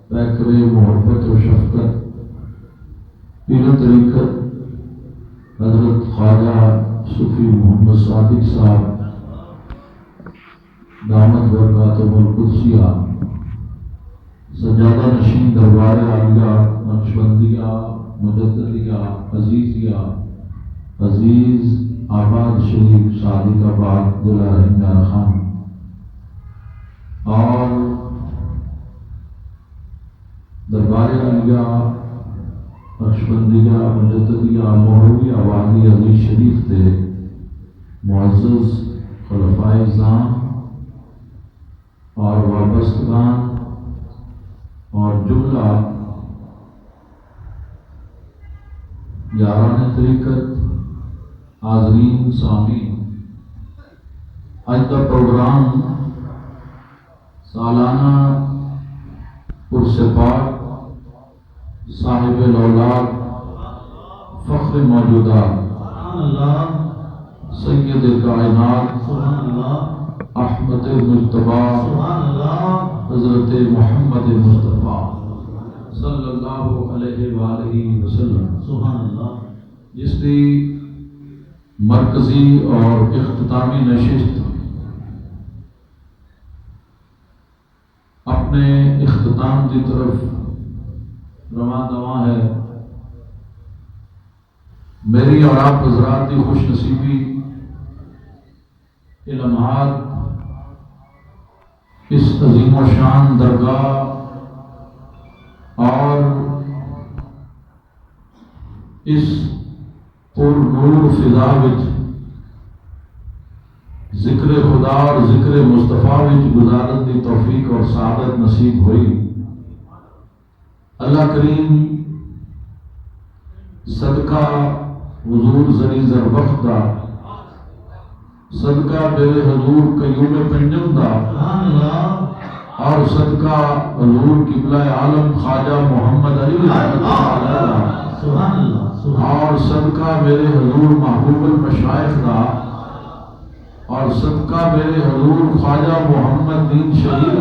پیکر محبت و شفقت پیر طریقت حضرت خواجہ صوفی محمد صادق صاحب دامت برکاتہ القدسیہ سجادہ نشین دربار عالیہ نقشبندیہ مجددیہ عزیزیہ عزیز آباد شریف صادق آباد ضلع رحمہ خان اور دربار عالیہ نقشبندیہ مجددیہ مہروی آبادی عزیز شریف تھے معزز خلفائے اعظام اور وابستگان اور جملہ یاران طریقت حاضرین سامعین، آج کا پروگرام سالانہ پرسپاک صاحب الاولاد فخر موجودات سید کائنات احمد مجتبی حضرت محمد مصطفیٰ صلی اللہ علیہ وآلہ وسلم جس کی مرکزی اور اختتامی نشست اپنے اختتام کی طرف رواں دواں ہے، میری اور آپ حضرات کی خوش نصیبی کے لمحات اس عظیم و شان درگاہ اور اس پر نور فضا وچ ذکر خدا اور ذکر مصطفیٰ وچ گزارن دی توفیق اور سعادت نصیب ہوئی۔ اللہ کریم صدقہ حضور زری زربخت دا، صدقہ میرے حضور قیوم پنجم دا، اور صدقہ حضور قبلہ عالم خواجہ محمد علی اور صدقہ میرے حضور محبوب المشائخ دا، اور صدقہ میرے حضور خواجہ محمد دین شہید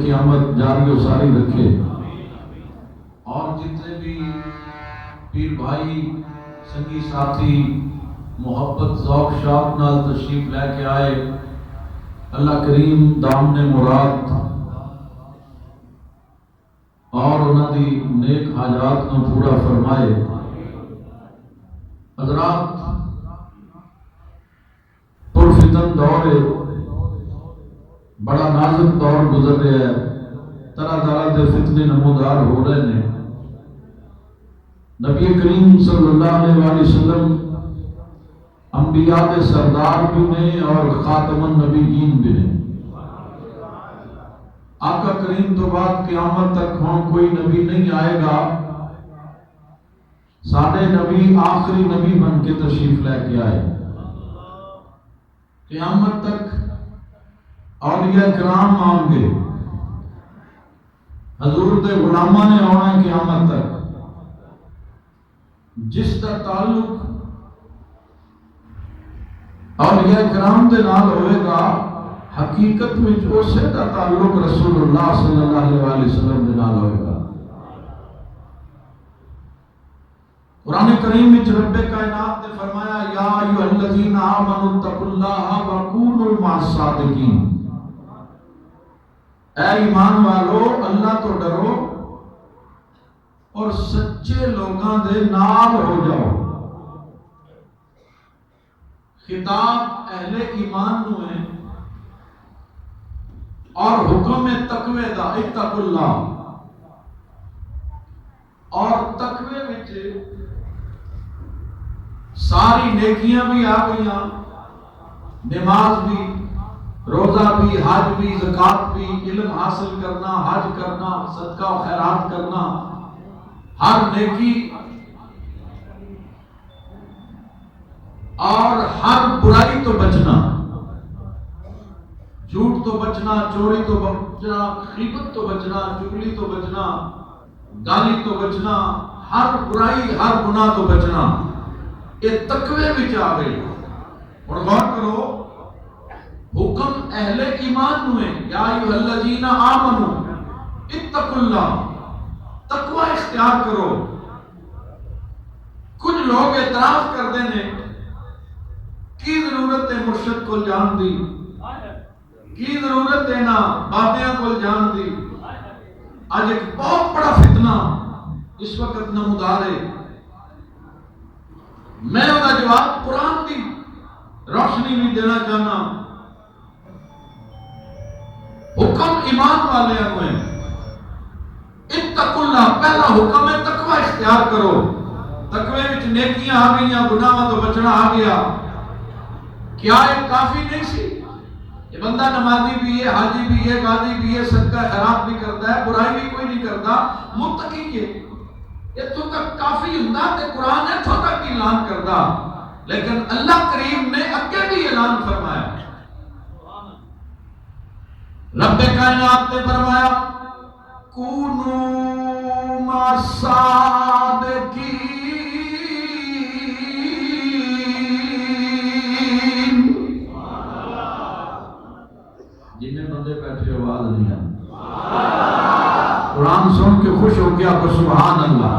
قیامت جاری و ساری رکھے، اور جتنے بھی پیر بھائی سنگی ساتھی محبت ذوق شوق نال تشریف لے کے آئے، اللہ کریم دامن مراد اور انہاں دی نیک حاجات کو پورا فرمائے۔ حضرات، پرفتن دور ہے، بڑا نازک دور گزر رہا ہے، طرح طرح کے فتنے نمودار ہو رہے ہیں۔ نبی کریم صلی اللہ علیہ وآلہ وسلم انبیاء کے سردار بھی نے اور خاتم النبیین بھی نے۔ آقا کریم تو بعد قیامت تک ہوں کوئی نبی نہیں آئے گا، سارے نبی آخری نبی بن کے تشریف لے کے آئے۔ قیامت تک اولیاء کرام آؤں گے، حضور دے غلاماں نے آنا ہے قیامت تک۔ جس کا تعلق اولیاء کرام دے نال ہوئے گا، حقیقت میں اسے کا تعلق رسول اللہ صلی اللہ علیہ وسلم دے نال ہوئے گا۔ قرآن کریم میں رب کائنات نے فرمایا یا ایھا الذین آمنوا اتقوا اللہ وکونوا مع الصادقین، اے ایمان والو اللہ تو ڈرو اور سچے لوگاں دے نال ہو جاؤ۔ خطاب اہل ایمان نو ہے اور حکم تقوی دا، اتقوا اللہ، اور تقوی وچ ساری نیکیاں بھی آ گئیاں، نماز بھی، روزہ بھی، حج بھی، زکات بھی، علم حاصل کرنا، حج کرنا، صدقہ و خیرات کرنا، ہر نیکی اور ہر برائی تو بچنا، جھوٹ تو بچنا، چوری تو بچنا، غیبت تو بچنا، چغلی تو بچنا، گالی تو بچنا، ہر برائی ہر گناہ تو بچنا، یہ تقوی وچ آ گئی۔ اور غور کرو، حکم اہل ایمان ہوئے، یا ایھا الذین آمنوا اتقوا اللہ، تقوی اختیار کرو۔ کچھ لوگ اعتراض کرتے ہیں کی ضرورت ہے مرشد کو جان دی، کی ضرورت ہے نا بابیاں کو جان دی۔ آج ایک بہت بڑا فتنہ اس وقت نمودار ہے، میں اس کا جواب قرآن کی روشنی بھی دینا چاہنا۔ حکم ایمان والے ہوئے، اتقوا اللہ، پہلا حکم ہے تقوی اختیار کرو۔ تقوی وچ نیکیاں آ گئیاں، گناہاں تو بچنا آ گیا۔ کیا یہ کافی نہیں سی؟ یہ بندہ نمازی بھی ہے، حاجی بھی ہے، غازی بھی ہے، صدقہ خیرات بھی کرتا ہے، برائی بھی کوئی نہیں کرتا، متقی ہے، یہ تو تک کافی ہوندا تے قرآن ہے تو تک اعلان کردا۔ لیکن اللہ کریم نے اگے بھی اعلان فرمایا، رب کائنات نے فرمایا کونوا مع الصادقین، جنہیں بندے بیٹھے آواز نہیں آتی، قرآن سن کے خوش ہو گیا تو سبحان اللہ۔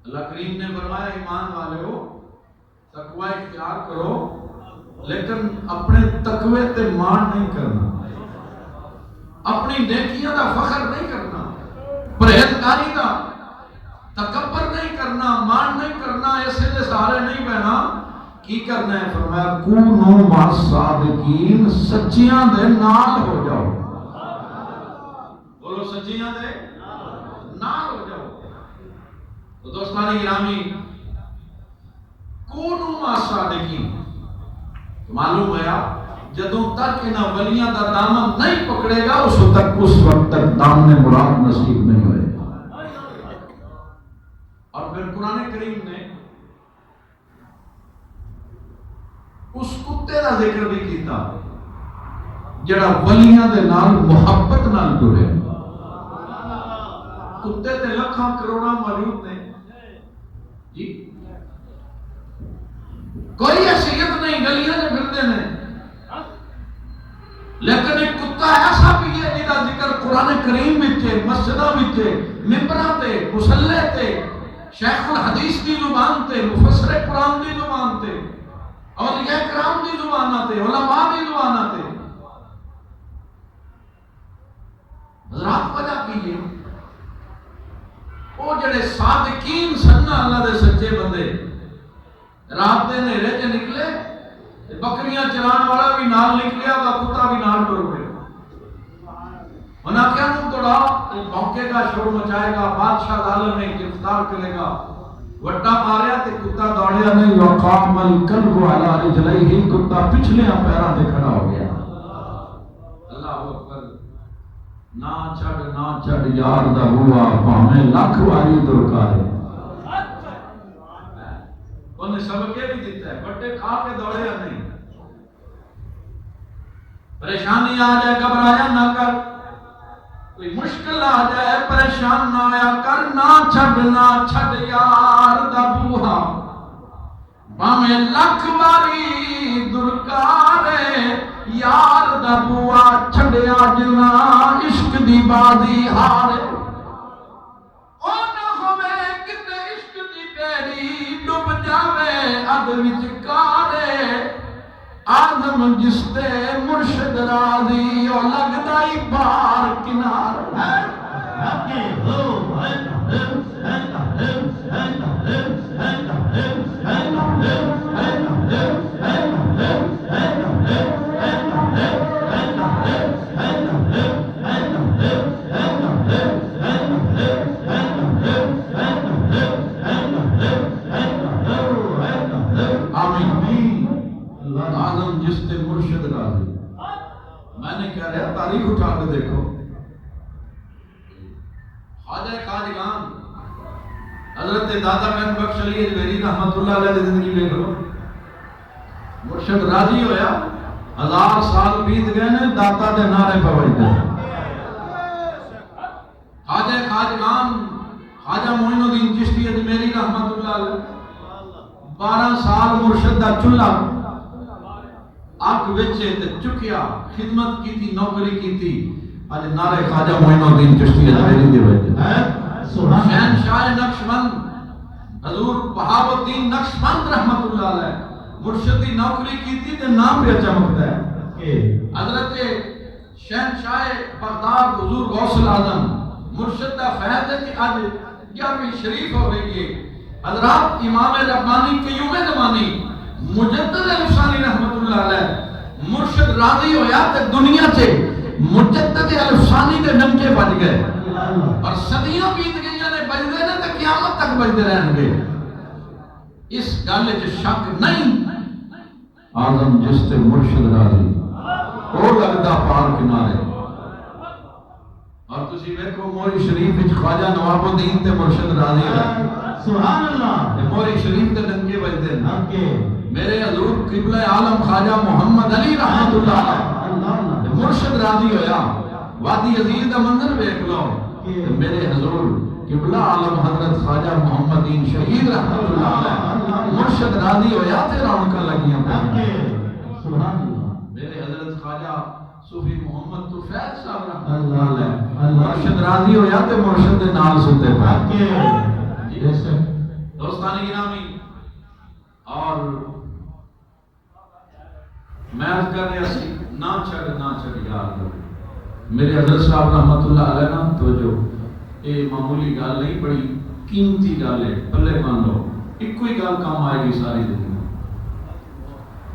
اللہ کریم نے فرمایا ایمان والے ہو، تقوی اختیار کرو، لیکن اپنے تقوی تے مان نہیں کرنا، اپنی نیکیاں دا فخر نہیں کرنا، پرہیزگاری دا تکبر نہیں کرنا، مان نہیں کرنا، ایسے دے سہارے نہیں بہنا۔ کی کرنا ہے؟ فرمایا کونوا مع الصادقین، سچیاں دے نال ہو جاؤ۔ بولو سچیاں دے نال ہو جاؤ۔ تو دوستان گرامی، کونوا مع الصادقین، معلوم ہوا جدوں تک انہاں ولیاں دا دامن نہیں پکڑے گا اس وقت تک دامن مراد نصیب نہیں ہوئے گا۔ اور پھر قرآن کریم نے اس کتے دا ذکر بھی کیتا جڑا ولیاں دے نال محبت نال جڑے۔ کتے تے لکھاں کروڑاں موجود نے جی، کوئی حیثیت نہیں، گلیاں میں پھرتے ہیں، لیکن ایک کتا ایسا بھی ہے جہاں ذکر قرآن کریم وچ، مسجداں وچ، ممبراں تے، مصلے تے، شیخ الحدیث کی زبان تے، مفسر قرآن کی زبان تے، اولیاء کرام کی زباناں تے، علماء کی زباناں تے۔ حضرات وجہ کی ہے وہ جڑے صادقین سن اللہ دے سچے بندے، رات دے نیرے چ نکلے، بکریاں چران والا بھی نال نکلیا، دا کتا بھی نال ٹر گیا۔ انہاں کیا منہ توڑا، بھونکے گا، شور مچائے گا، بادشاہ ظالم ہے، گرفتار کرے گا، وٹا ماریا تے کتا دوڑیا نہیں، وقام الکلب علی رجلیہ، کتا پچھلے پیراں تے کھڑا ہو گیا۔ اللہ اکبر، نہ چھڑ یار دا ہوا بھاویں لاکھ واری درکارے۔ انہیں سبق یہ بھی دیتا ہے، بٹے کھا کے دوڑیا نہیں۔ پریشانی آ جائے گھبرایا نہ کر، کوئی مشکل آ جائے پریشان نہ آیا کر، نہ چھڑ یار دا بوہا بھاویں لاکھ واری درکارے، یار دا بوہا چھڑیا جنا عشق دی بازی ہارے۔ او نہ ہوے کتے عشق دی بیڑی ڈب جاوے اد وچ کارے، آدم جس تے مرشد راضی او لگدائی بار کنار۔ آمین۔ آدم جس تے مرشد راضی میں نے کہہ رہا تاریخ اٹھا کے دیکھو، خواجہ خواجگان حضرت دادا مہند بخش علی اجمیری رحمت اللہ علیہ کی زندگی دیکھ لو، مرشد راضی ہویا 1000 سال بیت گئے نے داتا دے نعرے پہ بجتے ہیں۔ خواجہ خواجگان خواجہ معین الدین چشتی اجمیری رحمت اللہ علیہ 12 سال مرشد دا چولہا اگ وچے تے چکیا، خدمت کی تھی، نوکری کی تھی، اج نعرے خواجہ معین الدین چشتی اجمیری دے وجہ شہنشاہ نقشبند حضور بہاء الدین نقشبند رحمت اللہ علیہ مرشد دی نوکری کی تھی تے نام پہ چمکتا ہے۔ حضرت شہنشاہ بغداد حضور غوث الاعظم مرشد دا فیض ہے کہ آج 11ویں شریف ہو رہی ہے۔ حضرات امام ربانی قیوم زمانی مجدد الفسانی رحمت اللہ علیہ مرشد راضی ہویا تے دنیا سے مجدد الفسانی دے نمکے بج گئے اور صدیاں بیت گئیاں نے بجدے نے تے قیامت تک بجدے رہن گے۔ اس گل وچ شک نہیں، آدم جس تے مرشد راضی وہ لگدا پار کنارے۔ اور تسی ویکھو موری شریف وچ خواجہ نواب الدین تے مرشد راضی ہے، سبحان اللہ، موری شریف تے ڈنکے بجدے ہیں۔ میرے حضور قبلہ عالم خواجہ محمد علی رحمت اللہ علیہ مرشد راضی ہویا، وادی عزیز دا منظر ویکھ لو، میرے حضور قبلہ عالم حضرت خواجہ محمد دین شہید رحمت اللہ علیہ مرشد راضی ہویا تے رونقاں لگیاں سبحان اللہ۔ میرے حضرت خواجہ صوفی محمد طفیل صاحب رحمت اللہ علیہ مرشد راضی ہویا تے مرشد دے نال ستے پے۔ دوستانی گرامی، اور میں عرض کر رہا سی نہ چھڑ یاد رکھو میرے حضرت صاحب رحمت اللہ علیہ نا توجہ، یہ معمولی گل نہیں، بڑی قیمتی گل ہے، پلے مان لو، ایک کوئی گل کام آئے گی ساری زندگی۔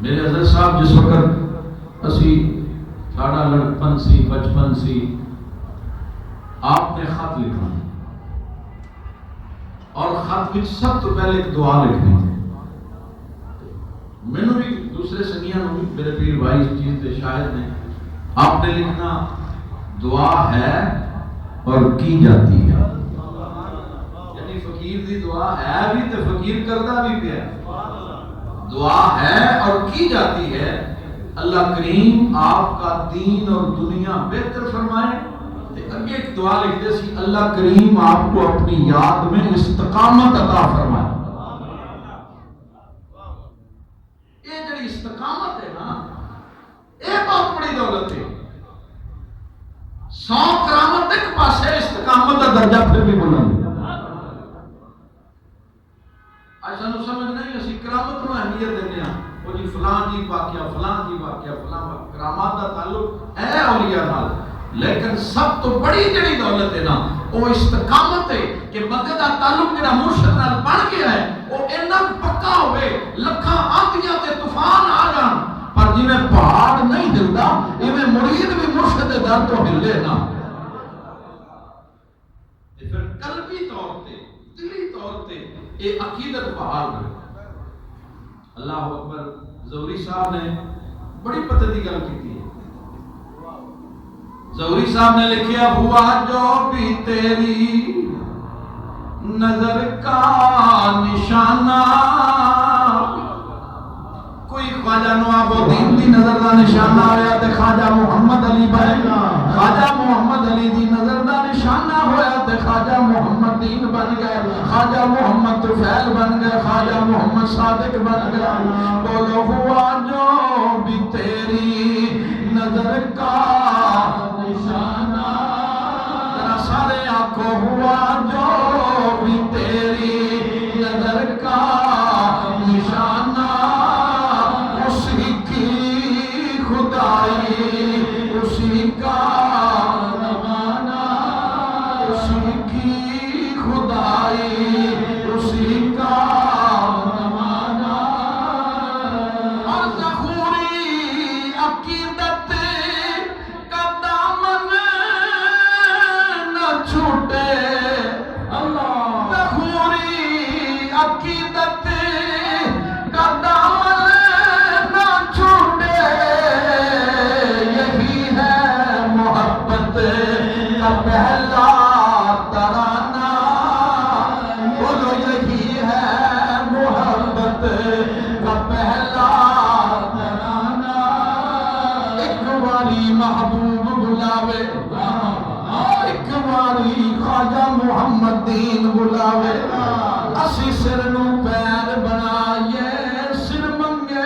میرے حضرت صاحب جس وقت اسی ساڑا لڑکپن سی بچپن سی، آپ نے خط لکھنا اور خط وچ سب تو پہلے ایک دعا لکھنی تھی۔ میں نے بھی دوسرے سنگیاں بھی میرے پیر بھائی اس چیز کے شاہد نے، آپ نے لکھنا دعا ہے اور کی جاتی ہے، یعنی فقیر دی دعا ہے بھی تے فقیر کرتا بھی پیا، دعا ہے اور کی جاتی ہے۔ اللہ کریم آپ کا دین اور دنیا بہتر فرمائے۔ اگے ایک دعا لکھتے سی، اللہ کریم آپ کو اپنی یاد میں استقامت عطا فرمائے۔ یہ جڑی استقامت ہے نا، یہ بہت بڑی دولت ہے۔ 100 کرامت ایک پاسے، استقامت کا درجہ پھر بھی بلند۔ آج سانو سمجھ نہیں، اسی کرامت کو اہمیت دینے ہیں، وہ جی فلاں جی واقعہ، فلاں جی واقعہ، فلاں کرامات کا تعلق ہے اولیاء نال، لیکن سب تو بڑی جڑی دولت ہے نا وہ استقامت ہے کہ بندے دا تعلق جڑا مرشد نال بن گیا ہے وہ اتنا پکا ہوئے، لکھاں آندیاں تے طوفان آ جان پر جی میں پہاڑ نہیں ہلدا، ایویں مرید بھی مرشد دے در تو ہلے نا۔ پھر قلبی طور تے، دلی طور تے یہ عقیدت بحال ہے۔ اللہ اکبر، زہری صاحب نے بڑی پتہ دی گل کی ہے۔ زہری صاحب نے لکھیا، ہوا جو بھی تیری نظر کا نشانہ، کوئی خواجہ نواب الدین دی نظر دا نشانہ ہویا تے خواجہ محمد علی بن گیا، خواجہ محمد علی دی نظر دا نشانہ ہویا تے خواجہ محمد دین بن گئے، خواجہ محمد طفیل بن گئے، خواجہ محمد صادق بن گیا۔ بولو ہوا جو بھی تیری نظر کا نشانہ، ذرا سارے آنکھوں، ہوا جو بھی تیری نظر کا نشانہ، اسی کی خدائی، اسی کا زمانہ، اسی کی خدائی، اسی کا زمانہ، اور ظہوری عقیدت کا دامن نہ چھوٹے، ظہوری عقیدت کا دامن نہ چھوٹے، یہی ہے اسی سر نو پیر بنائیے سر منگے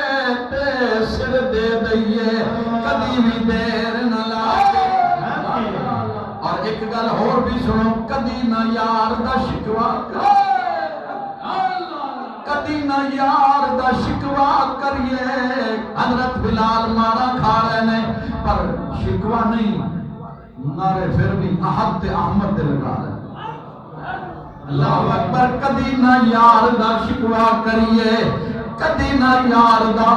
تے سر دے دئیے کدی بھی دیر نہ لائے اور ایک گل اور بھی سنو کدی نہ یار دا شکوا کدی نہ یار دا شکوا کریے حضرت بلال مارا کھا رہے نے پر شکوا نہیں نعرے پھر بھی احد تے احمد دے لگا رہے اللہ اکبر کدی نہ یار دا شکوا کریے کدی نہ یار دا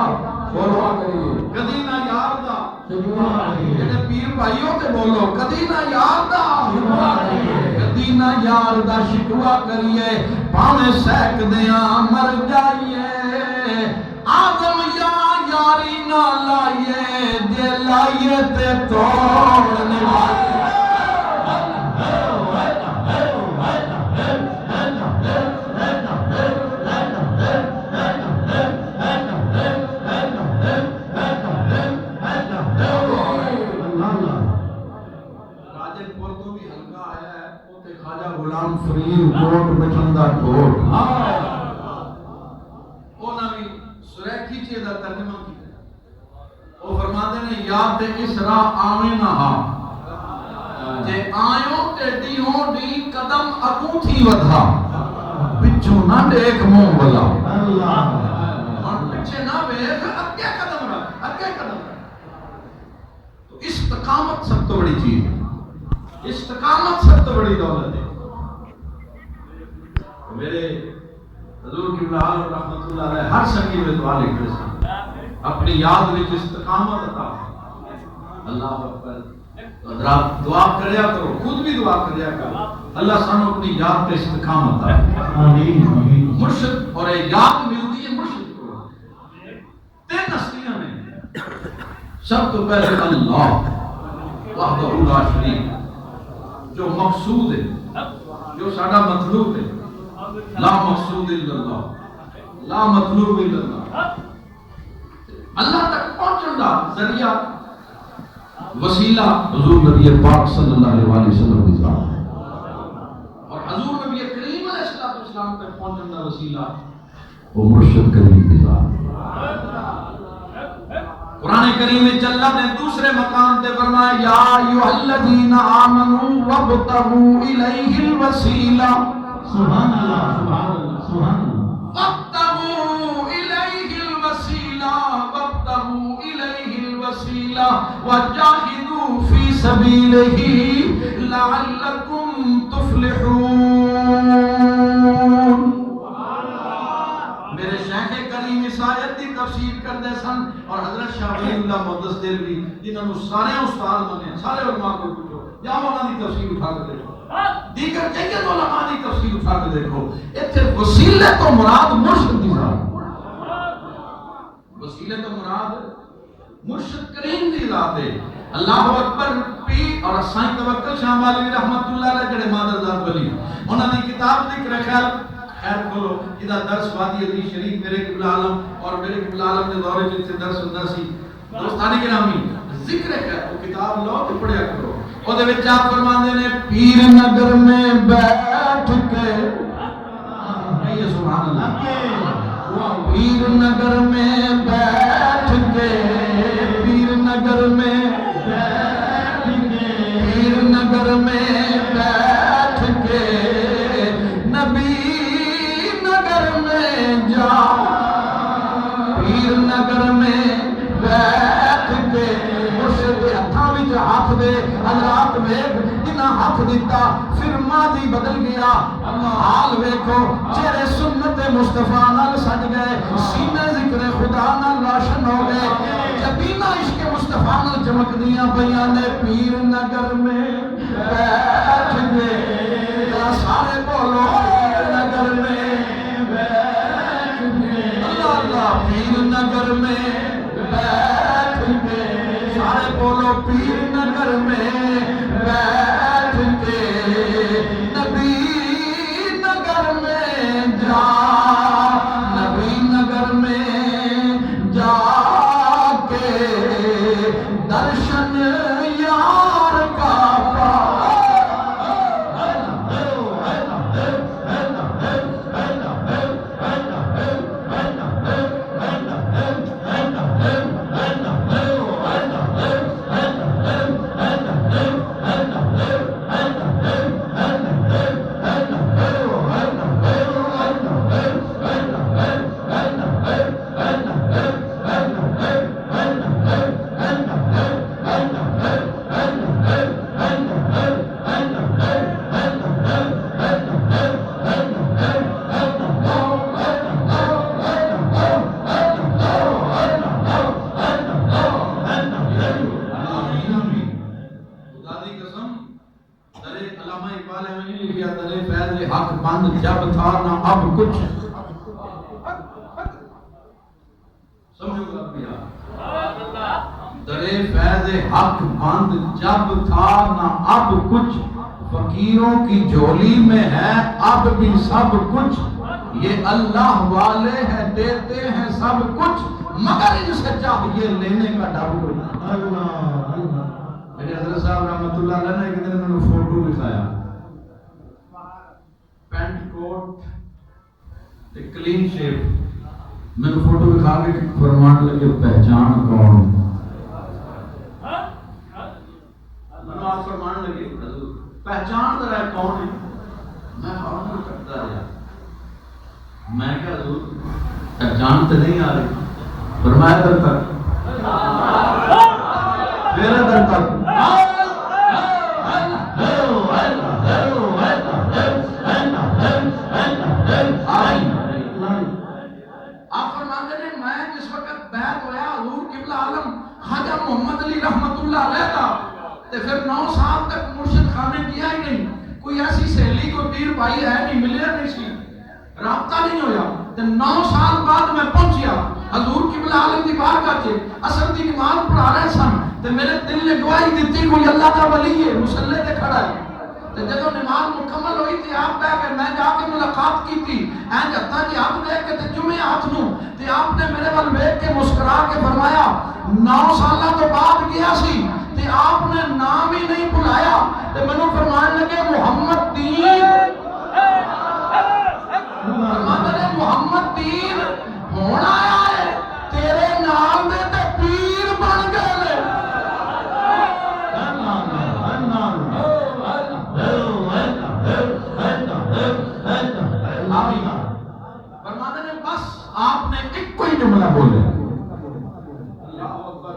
بولو کریے کدی نہ یار دا شکوا کریے جڑے پیر بھائیوں تے بولو کدی نہ یار دا شکوا کریے کدی نہ یار دا شکوا کریے پاویں سیک دیاں مر جائیے آدم یا یاری نہ لائیے جے لائیے تے توڑ نبھائیے غلام فرید کوٹ بچندہ کوٹ اونا بھی سریکھی چیئے دا ترجمہ کی وہ فرماتے ہیں یاد تے اس راہ آویں نہ ہاں جے آئیوں تے دیہوں دی قدم اگوں تھی ودھا پچھوں نہ دیکھ موں بلا اور پچھے نہ بیخ اگے قدم رکھ تو استقامت سب تو بڑی چیز ہے استقامت سب تو بڑی دولت ہے میرے حضور کی بلال رحمت اللہ علیہ ہر سنگی میں دعا لکھ رہے ہیں اپنی یاد میں استقامت عطا اللہ اکبر حضرات دعا کریا کرو خود بھی دعا کریا کرو اللہ سانو اپنی یاد پہ استقامت عطا آمین مرشد اور یاد ملتی ہے مرشد کو تین ہستیاں میں سب تو پہلے اللہ وحدہ لا شریک جو مقصود ہے جو ساڈا مطلوب ہے لا مقصود الا اللہ لا مطلوب الا اللہ اللہ تک پہنچن دا ذریعہ وسیلہ حضور نبی پاک صلی اللہ علیہ وسلم کی ذات ہے اور حضور نبی کریم علیہ السلام تک پہنچن دا وسیلہ وہ مرشد کریم کی ذات ہے قرآن کریم میں اللہ نے دوسرے مقام تے فرمایا یا ایھا الذین آمنوا وابتغوا الیہ الوسیلہ سبحان اللہ سبحان اللہ سبحان اللہ وابتغوا الیہ الوسیلہ وابتغوا الیہ الوسیلہ وجاہدوا فی سبیلہ لعلکم تفلحون میرے شیخ کریم اس آیت کی تفسیر کر دے سن اور حضرت شاہ ولی اللہ محدث دہلوی جنہوں سارے استاد بنے سارے علماء کو پوچھو یا مولانا کی تفسیر اٹھا کر دیکھو دیگر جگہ علماء کی تفسیر اٹھا کر دیکھو اتنے وسیلے تو مراد مرشد کی ذات وسیلے تو مراد مرشد کریم کی ذات ہے اللہ اکبر پی اور سائیں توکل شاہ مالوی رحمت اللہ علیہ جڑے مادر ذات ولی انہوں نے کتاب ذکر خیر کھولو ادھا درس وادی علی شریف میرے قبلہ عالم اور میرے قبلہ عالم نے دورے جن سے درس ہوتا سی دوستانی گرامی ذکر ہے وہ کتاب لو تو پڑھیا کرو وہ دے وچ آپ فرماندے نے پیر نگر میں بیٹھ کے یہ سبحان اللہ پیر نگر میں بیٹھ کے پیر نگر میں بیٹھ کے پیر نگر میں بیٹھ کے نبی پیر نگر میں بیٹھ کے مرشد کے ہتھاں وچ ہاتھ دے حضرات ویکھ جنہاں ہاتھ دیتا پھر ماضی بدل گیا حال ویکھو چہرے سنت مصطفیٰ نال سج گئے سینے ذکر خدا نال روشن ہو گئے جبینہ عشق مصطفیٰ نال چمک دیاں پیاں نے پیر نگر میں بیٹھ کے سارے بولو پیر نگر میں پیر نگر میں بیٹھ کے سارے بولو پیر نگر میں بیٹھ کے نبی نگر میں جا نبی نگر میں جا کے درشن یار کا پا اب کچھ سمجھو گا درے فیض حق بند جب تھا نہ اب کچھ، فقیروں کی جھولی میں ہے اب بھی سب کچھ، یہ اللہ والے ہیں دیتے ہیں سب کچھ، مگر ان سے چاہیے لینے کا ڈر کوئی۔ میرے حضرت صاحب رحمۃ اللہ علیہ نے ایک دن انہوں نے فوٹو دکھایا، پینٹ کوٹ ایک کلین شیپ، میں نے فوٹو دکھا کے فرمان لگے پہچان کون، آپ فرمان لگے پہچان ذرا کون ہے، میں فوراً کرتا رہا، میں کیا حضور پہچان تو نہیں آ رہی، فرمایا در تک میرا در تک آپ فرماتے ہیں میں جس وقت بیعت ہویا حضور قبلہ عالم خواجہ محمد علی رحمت اللہ علیہ کا، تو پھر 9 سال تک مرشد خانے کیا ہی نہیں، کوئی ایسی سہیلی کو پیر بھائی ہے نہیں، ملے نہیں سی، رابطہ نہیں ہویا، تو 9 سال بعد میں پہنچیا حضور قبلہ عالم دی بارگاہ چے، اثر دی نماز پڑھا رہے سن، تو میرے دل نے گواہی دیتی کوئی اللہ کا ولی ہے، مصلی تے کھڑا ہے، تو جب نماز مکمل ہوئی تھی آپ بیٹھ گئے، میں جا کے ملاقات کی تھی، این جتا جی ہاتھ دیکھ کے تے جمعے ہاتھ نوں، تے آپ نے میرے وال بیٹھ کے مسکرا کے فرمایا 9 سالہ تو بعد گیا سی، تے آپ نے نام ہی نہیں بلایا، تے میں نے فرمان لگے محمد دین، محمد دین ہونا آیا ہے، تیرے نام دے تے پیر بن گئے لے، فرماتے ہیں بس آپ نے ایک کوئی جملہ بولے، اللہ اکبر،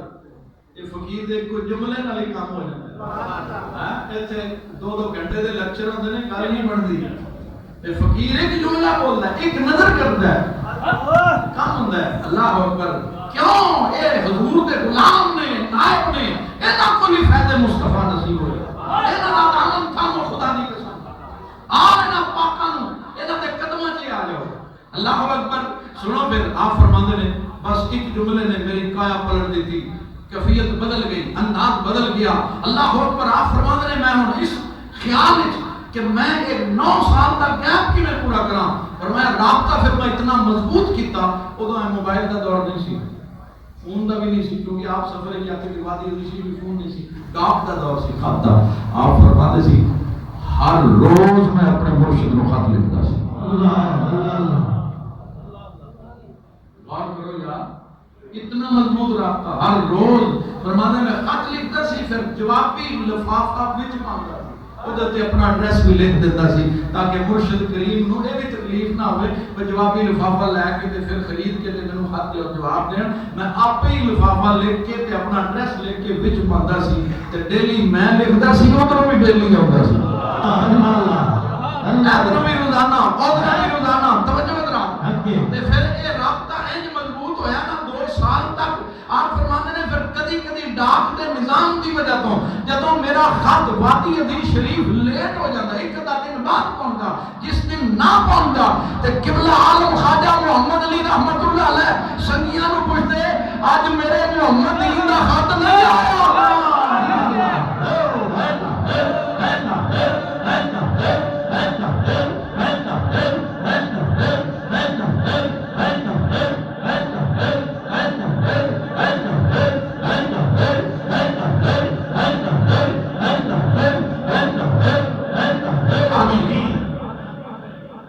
یہ فقیر دے کوئی جملے نہ لے کام ہو جائے، ایسے 2 گھنٹے دے لیکچر ہوندے نے گل نہیں بنتی، یہ فقیر ایک جملہ بولتا ہے، ایک نظر کرتا ہے، کام ہوتا ہے، اللہ اکبر، کیوں اے حضور دے غلام نے نائب نے انہاں کو بھی فیض مصطفیٰ نصیب ہوئے، انہاں دا تعلم تھا خدا دی قسم، آؤ انہاں پاکاں نوں انہاں دے قدماں چ آ جاؤ، اللہ اکبر۔ سنو پھر آپ فرماندے نے بس ایک جملے نے میری کایا پلٹ دیتی، کیفیت بدل گئی، انداز بدل گیا، اللہ اکبر۔ آپ فرماندے نے میں ہوں اس خیال وچ کہ میں ایک 9 سال کا گیپ کی میں پورا کراں، اور میں رابطہ پھر میں اتنا مضبوط کیتا، ادھر موبائل کا دور نہیں سی، فون کا بھی نہیں سی، کیونکہ آپ سفر کی آتے کے بعد یہ بھی فون نہیں سی، ڈاک کا دور سی، خط تھا۔ آپ فرماتے سی ہر روز میں اپنے مرشد کو خط لکھتا سی، غور کرو یار، اتنا مضبوط رابطہ، ہر روز فرماتے میں خط لکھتا سی، پھر جوابی لفافہ وچ مانگتا سی، ادھر تے اپنا ایڈریس بھی لکھ دیتا سی تاکہ مرشد کریم نو یہ بھی تکلیف نہ ہوئے کہ جوابی لفافہ لے کے تے پھر خرید کے تے مینوں خط اور جواب دین، میں آپ ہی لفافہ لکھ کے تے اپنا ایڈریس لکھ کے وچ پاندا سی، تے ڈیلی میں لکھدا سی، ادھر بھی ڈیلی آوندا سی، ادھر بھی روزانہ، ادھر بھی روزانہ، توجہ ذرا، تے پھر یہ رابطہ انج مضبوط ہویا نا 2 سال تک۔ آپ فرماتے ہیں پھر کدی کدی ڈاک کے نظام کی وجہ تو جدوں میرا خط وادی عدی شریف لیٹ ہو جاتا، 1 دن بعد پہنچا، جس دن نہ پہنچا تے قبلہ عالم خواجہ محمد علی رحمت اللہ علیہ سنگیاں نو پوچھتے آج میرے محمد دین دا خط نہیں آیا،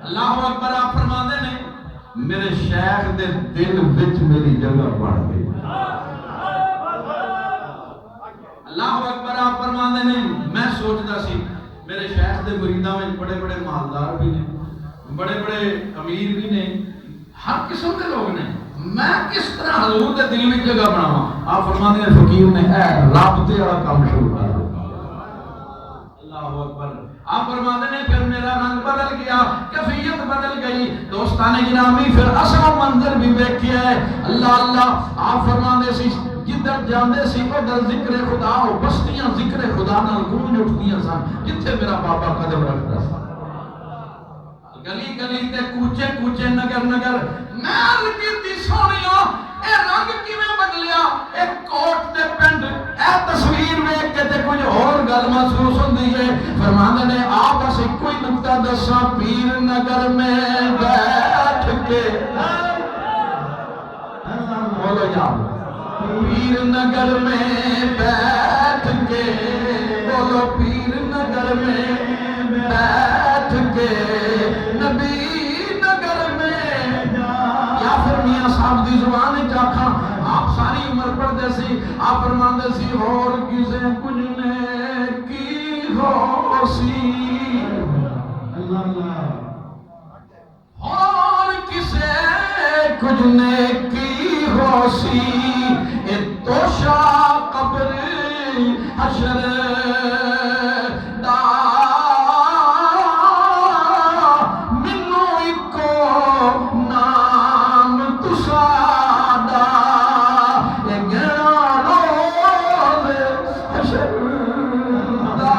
اللہ اکبر۔ آپ فرماتے ہیں میرے شیخ دے دل وچ میری جگہ بن گئی، اللہ اکبر۔ آپ فرماتے ہیں میں سوچتا سی میرے شیخ دے مریداں میں بڑے بڑے مالدار بھی نے، بڑے بڑے امیر بھی نے، ہر قسم کے لوگ نے، میں کس طرح حضور دے دل میں جگہ بناواں؟ آپ فرماتے ہیں فقیر نے اے رابطے والا کام شروع کر دیا، اللہ اکبر۔ آپ فرماتے ہیں پھر میرا رنگ بدل گیا، کیفیت بدل گئی، دوستان گرامی پھر اصل منظر بھی دیکھیا ہے، اللہ اللہ۔ آپ فرماتے سی جدھر جاندے سی ادھر ذکر خدا ہو، بستیاں ذکر خدا نال گونج اٹھدیاں سن، جتھے میرا بابا قدم رکھتا سا، گلی گلی تے کوچے کوچے نگر نگر محل کی سونیا اے رنگ کیویں بدلیا اے کوٹ تے پنڈ اے تصویر ویکھ کے تے کچھ اور گل محسوس ہوندی ہے فرماندے نے آپ بس کوئی نقطہ دساں پیر نگر میں بیٹھ کے بولو یا پیر نگر میں بیٹھ کے بولو پیر نگر میں بیٹھ کے نبی نگر میں یا پھر میاں صاحب دی زبان چاکھاں آپ ساری عمر پڑھتے سی آپ فرماندے سی اور کسے کچھ نے کی ہو سی اور کسے کچھ نے کی ہو سی توشا قبر حشر دا منو اکو نام تسادا گنا روز حشر دا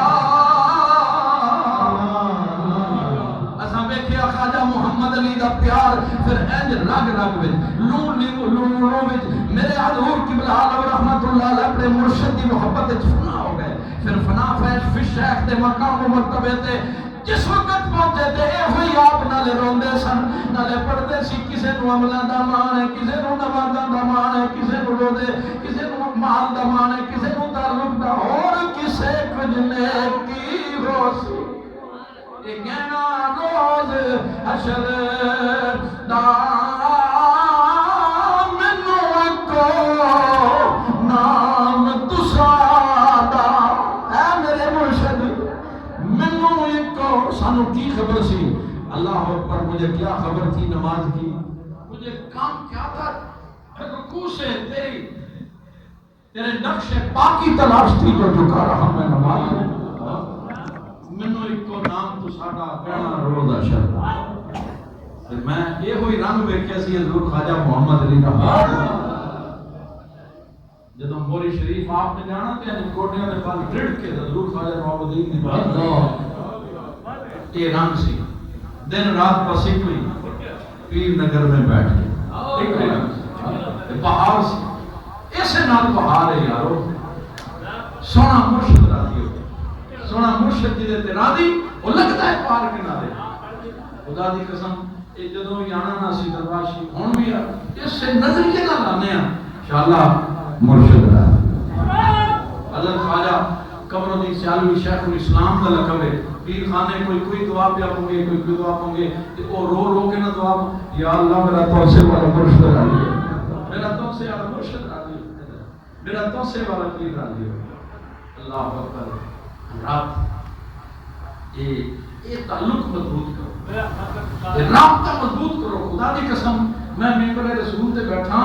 اساں ویکھیا خواجہ محمد علی دا پیار پھر انج رگ رگ وچ لوں وچ میرے حضور قبلہ عالم رحمت اللہ علیہ اپنے مرشد کی محبت فنا ہو گئے پھر فنا فیش فی شیخ تے مقام و مرتبے تے جس وقت پہنچے تے اے ہوئی آپ نالے روندے سن نالے پڑھتے سی کسے نو عملہ دا مان ہے کسے نو نمازاں دا مان ہے کسے نو روزے کسے نو مال دا مان ہے کسے نو تعلق دا اور کسے کچھ نے کی ہو سی اے گہنا روز حشر دا نام تسادا اے میرے مرشد منو ایک سانو کی خبر سی اللہ اکبر مجھے کیا خبر تھی نماز کی مجھے کام کیا تھا رکوع سے تیرے نقش پاکی تلاش تھی جو جھکا رہا میں نماز میں منو ایک نام تسادا کہنا روز حشر میں یہ ہوئی رنگ ویکھیا سی حضور خواجہ محمد علی کا جدوں موری شریف آپ نے جانا تے کوٹیاں دے پال ڈڑ کے حضور خواجہ محمد علی دی بات یہ رنگ سی دن رات بس ایک ہوئی پیر نگر میں بیٹھ کے ایک رنگ بہار سی ایسے نال بہار ہے یارو سونا مرشد راضی ہو سونا مرشد جی دے راضی وہ لگتا ہے پار کنارے خدا دی قسم یہ جدوں بھی آنا نہ سی دربار شریف ہن بھی اس سے نظریے نال آنے انشاءاللہ مرشد رہا حضرت خواجہ قمر الدین سیالوی شیخ الاسلام کا لقب ہے پیر خانے کوئی دعا پیا پونگے کوئی دعا پونگے وہ رو رو کے نہ دعا یا اللہ میرا توسے والا مرشد راضی ہو میرا توسے والا مرشد راضی ہو میرا توسے والا پیر راضی ہو اللہ اکبر رات یہ تعلق مضبوط کرو یہ رابطہ مضبوط کرو خدا دی قسم میں ممبر رسول تے بیٹھا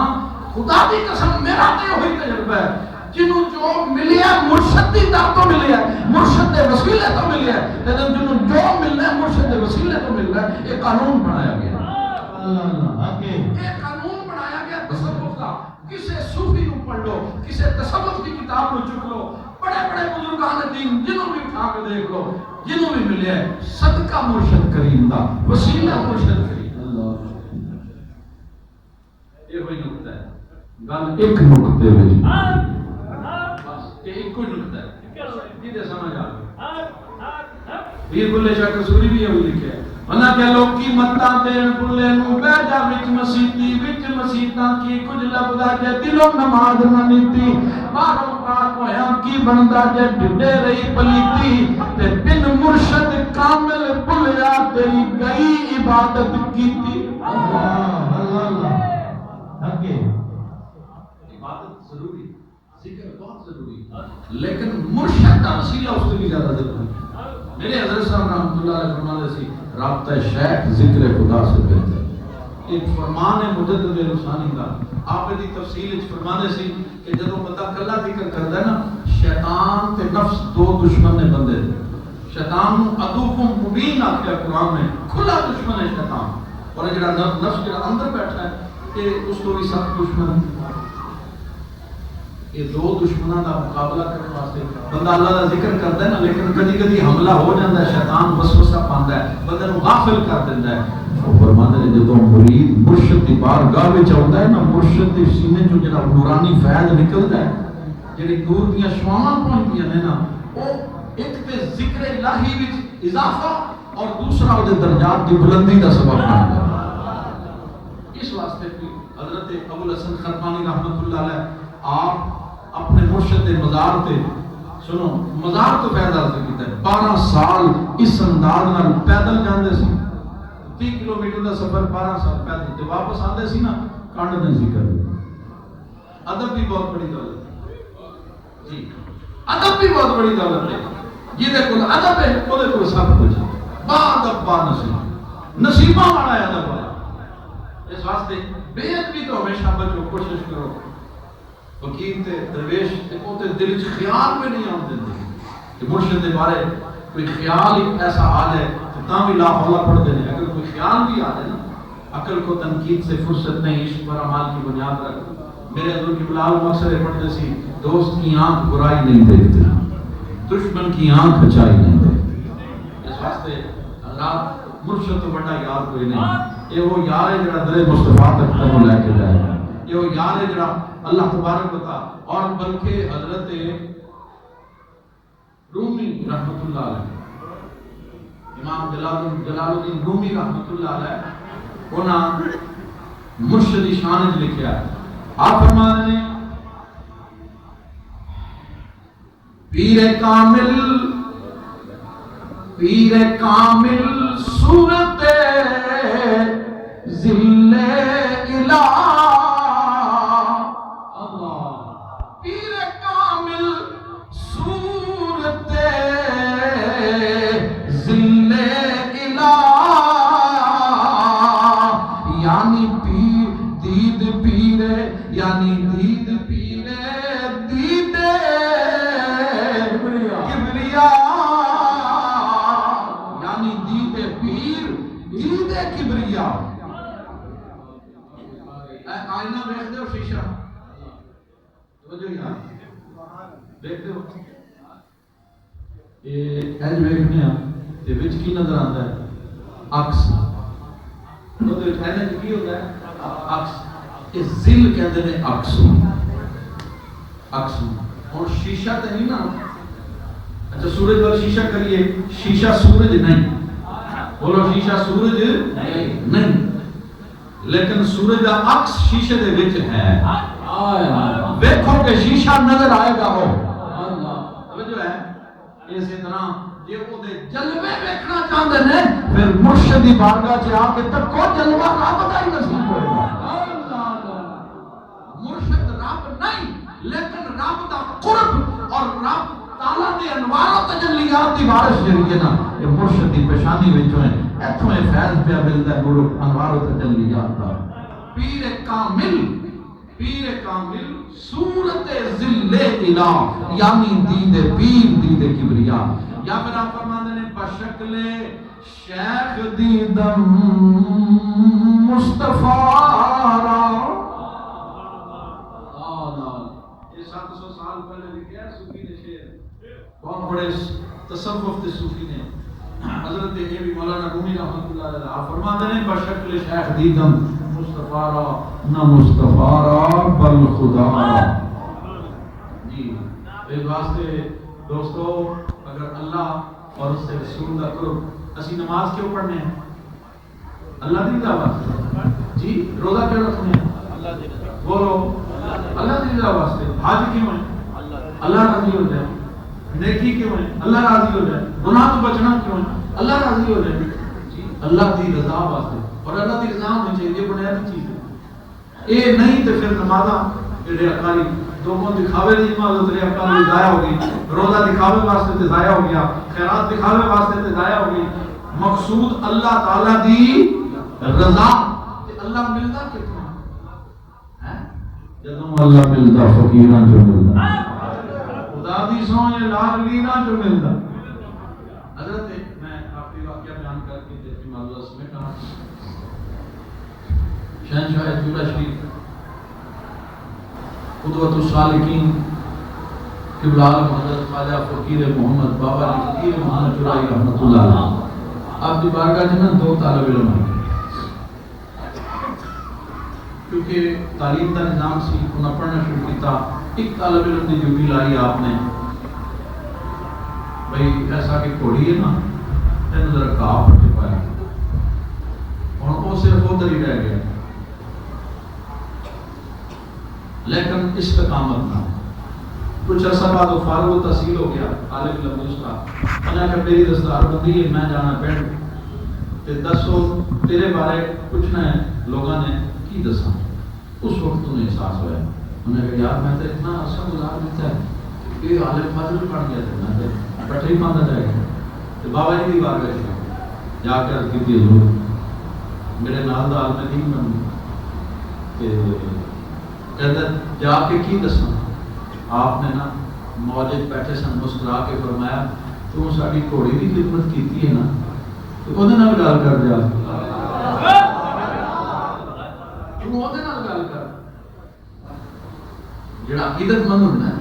خدا دی قسم میرا تے ہوئی تجربہ ہے جنہوں جو ملیا مرشد دی در تو ملیا مرشد دے وسیلے تو ملیا لیکن جنہوں جو ملنا ہے مرشد دے وسیلے تو مل رہا ہے یہ قانون بنایا گیا یہ قانون بنایا گیا تصوف کا کسے صوفی نو پڑھ لو کسے تصوف کی کتاب نو چک لو بڑے بڑے بزرگان دین جنہوں بھی اٹھا کے دیکھ لو جنہوں بھی ملیا ہے صدقہ مرشد کریم دا وسیلہ مرشد کریم یہ ہوئی نقطہ ہے گل ایک نقطے میں بس ایک کوئی نقطہ ہے جیدے سمجھ آگئے پیر بلے شاہ قصوری بھی یہ لکھے ہے وَنَا کہ لوگ کی متاں دین بلے نو بیجا وچ مسیطاں کی کچھ لبدا جے دلوں نماز نہ نیتی باروں پاک ہویا کی بندا جے ڈڈے رہی پلیتی تے بن مرشد کامل بلیا تیری گئی عبادت کیتی اللہ عبادت ضروری ذکر بہت ضروری لیکن مرشد کا وسیلہ اس سے بھی زیادہ ضروری میرے حضرت صاحب رحمۃ اللہ علیہ فرماتے سی رابطہ شیخ ذکر خدا سے بہتر ایک فرمان ہے مجدد رسانی کا آپ دی تفصیل فرماتے سی کہ جب بندہ کلا ذکر کرتا ہے نا شیطان تے نفس دو دشمن نے بندے شیطان عدو مبین آخیا قرآن میں کھلا دشمن ہے شیطان اور جڑا نفس جڑا اندر بیٹھا ہے کہ اس کو بھی سخت دشمن یہ دو دشمنوں کا مقابلہ کرنے واسطے بندہ اللہ کا ذکر کرتا ہے نا، لیکن کدی کدی حملہ ہو جاتا ہے، شیطان وسوسہ پاندا ہے، بندے نو غافل کر دیتا ہے۔ وہ فرماتے ہیں جدوں مرید مرشد کی بارگاہ وچ آوندا ہے نا، مرشد دے سینے چوں جڑا نورانی فیض نکلدا ہے، جڑی نور دیاں شعاعاں پہنچدیاں نے نا، وہ ایک تے ذکر الہی وچ اضافہ اور دوسرا وہ درجات کی بلندی کا سبب بنتا ہے۔ اس واسطے بھی حضرت ابو الحسن خرقانی رحمۃ اللہ علیہ آپ اپنے مرشد کے مزار تے سنو مزار تو پیدا کیتا ہے، 12 سال اس انداز نال پیدل جاندے سی، 30 کلومیٹر کا سفر 12 سال پیدل، تے واپس آندے سی نا کنڈ دے ذکر۔ ادب بھی بہت بڑی دولت ہے جی، ادب بھی بہت بڑی دولت ہے، جہدے کول ادب ہے وہ کول سب کچھ ہے، با ادب با نصیب، نصیبہ والا ہے ادب والا۔ اس واسطے بے ادبی تو ہمیشہ بچو، کوشش کرو فقیر تے درویش تے کو تے دل چ خیال میں نہیں آن دیندے کہ مرشد دے بارے کوئی خیال ہی ایسا آ جائے تو تاں بھی لا حول پڑھتے ہیں۔ اگر کوئی خیال بھی آ جائے نا، عقل کو تنقید سے فرصت نہیں، عشق پر اعمال کی بنیاد رکھ۔ میرے حضور کی بلال مقصد پڑھتے سی، دوست کی آنکھ برائی نہیں دیکھتے، دشمن کی آنکھ اچائی نہیں دیکھتے۔ اس واسطے اللہ مرشد تو بڑا یار کوئی نہیں، یہ وہ یار ہے جڑا در مصطفیٰ تک تمہیں لے کے جائے گا، یہ وہ یار ہے جڑا اللہ تبارک و تعالی، اور بلکہ حضرت رومی رحمت اللہ علیہ، امام جلال الدین رومی رحمت اللہ علیہ، انہاں مرشدی شان وچ لکھیا ہے، آپ فرماتے ہیں پیر کامل صورت ذل الہ، پیر کامل صورت ذل الہ، یعنی پیر دید پیر، یعنی دید پیر دید کبریا، یعنی دید پیر دید کبریا۔ آئینہ دیکھتے ہو، شیشہ توجہ یار دیکھتے ہو، یہ ایج ویکھنے ہاں تے وچ کی نظر آتا ہے؟ عکس۔ وہ تے ایج کی ہوتا ہے؟ عکس۔ یہ ذل کہتے ہیں عکس، عکس۔ اور شیشہ تے نہیں نا، اچھا سورج والا شیشہ کریے، شیشہ سورج نہیں، بولو شیشہ سورج نہیں، لیکن سورج کا عکس شیشے دے وچ ہے، دیکھو کہ شیشہ نظر آئے گا ہو، توجہ ہے۔ اسی طرح یہ وہ دے جلوے دیکھنا چاہتے ہیں، پھر مرشدی بارگاہ سے آ کے تکو جلوہ رب کا ہی نصیب ہوئے گا۔ مرشد رب نہیں، لیکن رب دا قرب اور رب تعالیٰ دے انوار و تجلیات دی بارش جڑی ہے نا، یہ مرشد دی پیشانی وچوں ہے، ایتھوں فیض پہ ملدا ہے نور انوار و تجلیات دا۔ پیر کامل، پیر کامل صورت ذل الہ، یعنی دید پیر دید کبریا۔ یا پھر آپ فرماتے ہیں بشکل شیخ دیدم مصطفیٰ را، یہ 700 سال پہلے لکھا ہے صوفی نے شعر، بہت بڑے تصوف کے صوفی نے، حضرت یہ بھی مولانا رومی رحمۃ اللہ علیہ، آپ فرماتے ہیں بشکل شیخ دیدم مصطفیٰ را، نہ مصطفیٰ را بل خدا را۔ جی اس واسطے دوستو، اگر اللہ اور اس سے رسول کا قرب، اسی نماز کیوں پڑھنے ہیں؟ اللہ دی دعوت جی، روزہ کیوں رکھنے ہیں؟ اللہ دی رضا، بولو اللہ دی رضا واسطے۔ حج کیوں ہے؟ اللہ راضی ہو جائے۔ نیکی کیوں ہے؟ اللہ راضی ہو جائے۔ گناہ تو بچنا کیوں ہے؟ اللہ راضی ہو جائے جی، اللہ دی رضا واسطے۔ اور اللہ دی رضا ہونی چاہیے، یہ بنیادی چیز ہے۔ یہ نہیں تو پھر نمازاں ریاکاری، لوگوں دکھاوے دی نماز ریاکاری ضائع ہو گئی، روزہ دکھاوے واسطے تے ضائع ہو گیا، خیرات دکھاوے واسطے تے ضائع ہو گئی۔ مقصود اللہ تعالیٰ دی رضا، اللہ ملتا کتنا ہے؟ جدوں اللہ ملتا فقیراں جو ملتا، خدا دی سونے لاڈلیاں جو ملتا۔ حضرت میں آخری واقعہ بیان کر کے دیکھتی معذرت سمیٹا، شہنشاہ چولہ شریف قدوۃ الصالحین قبلہ عالم حضرت خواجہ فقیر محمد بابا جی فقیر محمد چرائی رحمۃ اللہ علیہ آپ کی بارگاہ میں 2 طالب علم ہیں، کیونکہ تعلیم کا نظام سی انہیں پڑھنا شروع کیا، ایک طالب علم کی ڈیوٹی لائی آپ نے بھائی ایسا کہ گھوڑی ہے نا تین ذرا کاف پٹے پایا اور وہ صرف ادھر ہی رہ گیا، لیکن استقامت نہ کچھ عرصہ بعد وہ فارغ و تحصیل ہو گیا عالم علم اس کا، میں نے کہا میری دستار بندی ہے میں جانا پینڈ تے دسو تیرے بارے پوچھنا ہے لوگوں نے کی دساں، اس وقت انہیں احساس ہوا، انہوں نے کہا یار میں تو اتنا عرصہ گزار دیتا ہے کہ عالم فاضل بن گیا تھا، میں تو بٹھے ہی باندھا جائے گا، تو بابا جی کی بار گئی جا کے عرض کی حضور میرے نال دا عالم دین بن کہتا جا کے کی دساں، آپ نے نا موجود بیٹھے سن مسکرا کے فرمایا تو ساری گھوڑی کی خدمت کی ہے نا تو وہ گل کر جا گل کر جڑا عقیدت مند ہونا ہے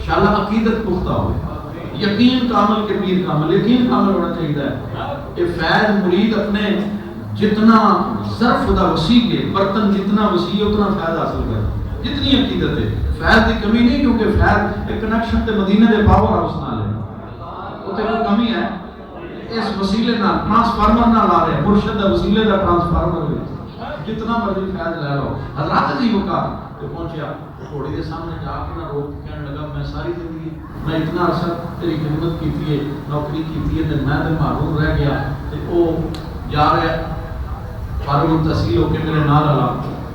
شالا عقیدت پختہ ہوئے یقین کامل کے پیر کامل یقین کامل ہونا چاہیے کہ فیض مرید اپنے جتنا ظرف دا وسیع کے برتن جتنا وسیع اتنا فیض حاصل کر جتنی عقیدت ہے فیض کی کمی نہیں کیونکہ فیض ایک کنیکشن تے مدینے دے پاور ہاؤس نال ہے اوتے کوئی کمی ہے اس وسیلے نال ٹرانسفارمر نال آ رہے ہیں مرشد دا وسیلے دا ٹرانسفارمر ہے جتنا مرضی فیض لے لو حضرات عجیب وقار تو پہنچیا گھوڑی کے سامنے جا کے نہ روک کہنے لگا میں ساری زندگی میں اتنا عرصہ تیری خدمت کی ہے نوکری کی ہے تے میں تے محروم رہ گیا تے او جا رہا فارغ التحصیل ہو کے میرے نال آلا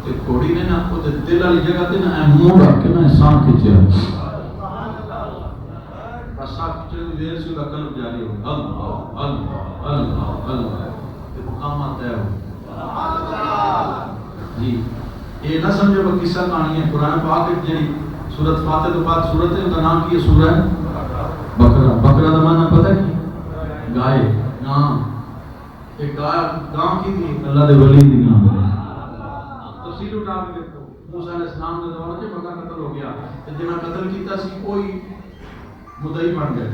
تے گھوڑی نے نا او دل والی جگہ تے نا منہ رکھ کے نا سان کھچیا بس آپ چل دیر سے قلب جاری ہو اللہ اللہ اللہ اللہ تے مقامات ہے جی یہ نہ سمجھو کہ قصہ کہانی ہے قرآن پاک کی جڑی سورۃ فاتحہ تو بعد سورۃ ہے اس کا نام کی ہے سورہ بقرہ بقرہ کا معنی پتہ ہے کی گائے گاں ایک گاں کی تھی اللہ دے ولی دی گاں تفسیر اٹھا کے دیکھو موسیٰ علیہ السلام کے دور میں بندہ قتل ہو گیا تے جنہاں قتل کیتا سی کوئی مدعی بن گیا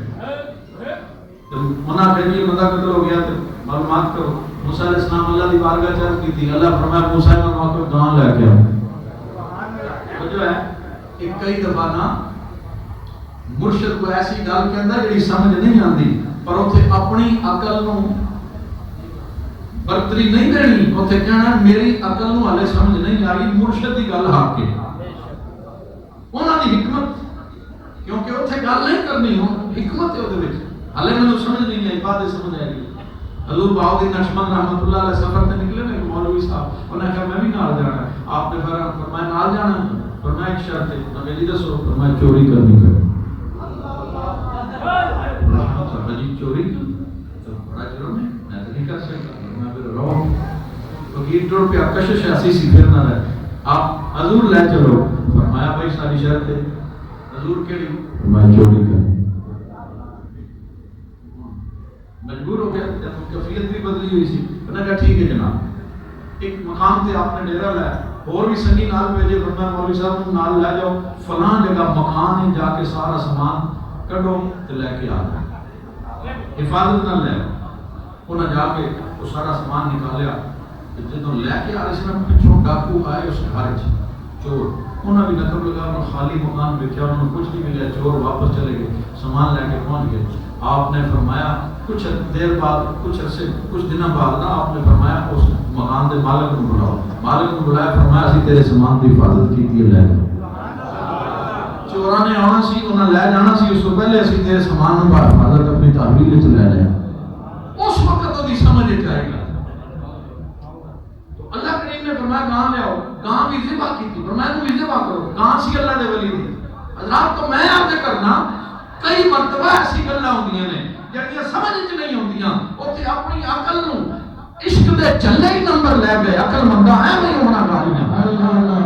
منع کر دیا بندہ قتل ہو گیا تے معلومات کرو موسیٰ علیہ السلام اللہ دی بارگاہ چاہت کی تھی اللہ فرمایا موسیٰ نے وہاں گاں لے کے آؤ جو ہے ایک کئی دفعہ نا مرشد کو ایسی گل کے اندر جڑی سمجھ نہیں آتی پر اتنے اپنی عقل نو برتری نہیں دینی اتنے کہنا میری عقل نو ہالے سمجھ نہیں آئی مرشد کی گل حق کے انہوں کی حکمت کیونکہ اتنے گل نہیں کرنی حکمت ہے وہ ہالے میں سمجھ نہیں آئی بعد سمجھ آئے گی حضور باؤدین نقشبند رحمۃ اللہ علیہ سفر سے نکلے نا مولوی صاحب انہوں نے کہا میں بھی نال جانا ہے آپ نے فرمایا نال جانا ہے فرمایا ایک شرط ہے میں کہا جی دسو فرمایا چوری کرنی ہے جی چوری تو بڑا جرم ہے میں تو نہیں کر سکتا میں پھر رہو فقیر ٹور پہ کشش ایسی سی پھر نہ رہے آپ حضور لے چلو فرمایا بھائی ساری شرط ہے حضور کیڑی فرمایا چوری کرنی مجبور ہو گیا کفیت بھی بدلی ہوئی سی انہوں نے کہا ٹھیک ہے جناب ایک مقام تے آپ نے ڈیرا لایا اور بھی سنگی نال بھیجے فرمایا مولوی صاحب تم نال لے جاؤ فلاں جگہ مکان ہے جا کے سارا سامان کڈو تے لے کے آ جاؤ حفاظت نہ لے انہیں جا کے وہ سارا سامان نکالیا جدوں لے کے آ رہے سے پچھوں ڈاکو آئے اس گھر چور انہوں بھی نقب لگا انہوں خالی مکان دیکھا انہوں نے کچھ نہیں ملیا چور واپس چلے گئے سامان لے کے پہنچ گئے آپ نے فرمایا کچھ دیر بعد کچھ عرصے کچھ دنوں بعد نا آپ نے فرمایا اس مکان دے مالک کو بلاؤ مالک کو بلایا فرمایا اسی تیرے سامان کی حفاظت کی تھی لے چوراں نے آنا سی انہیں لے جانا سی اس کو پہلے اسی تیرے سامان کی حفاظت اپنی تحویل وچ لے لیا اس وقت وہ سمجھ آئے گا تو اللہ کریم نے فرمایا کہاں لے آؤ کہاں بھی ذبح کی تھی فرمایا تم بھی ذبح کرو کہاں سی اللہ دے ولی دی حضرات تو میں آپ سے کرنا کئی مرتبہ ایسی گلاں ہوندیاں نے جڑیاں سمجھ وچ نہیں ہوندیاں اوتھے اپنی عقل نو عشق دے چلے ہی نمبر لے گئے عقل مندہ ہے نہیں ہونا گالیاں اللہ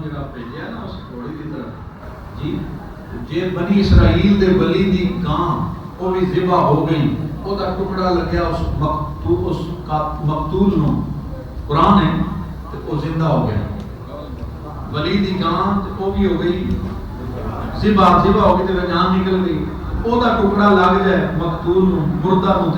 جڑا بھیجیا نا اس گھوڑی کی طرف جی جے بنی اسرائیل دے ولی دی گاں وہ بھی ذبح ہو گئی وہ دا ٹکڑا لگیا اس مقتول نو قرآن ہے تو وہ زندہ ہو گیا ولی دی گاں وہ بھی ہو گئی ذبح ہو گئی تو جان نکل گئی وہ دا ٹکڑا لگ جائے مقتول نو مردہ نو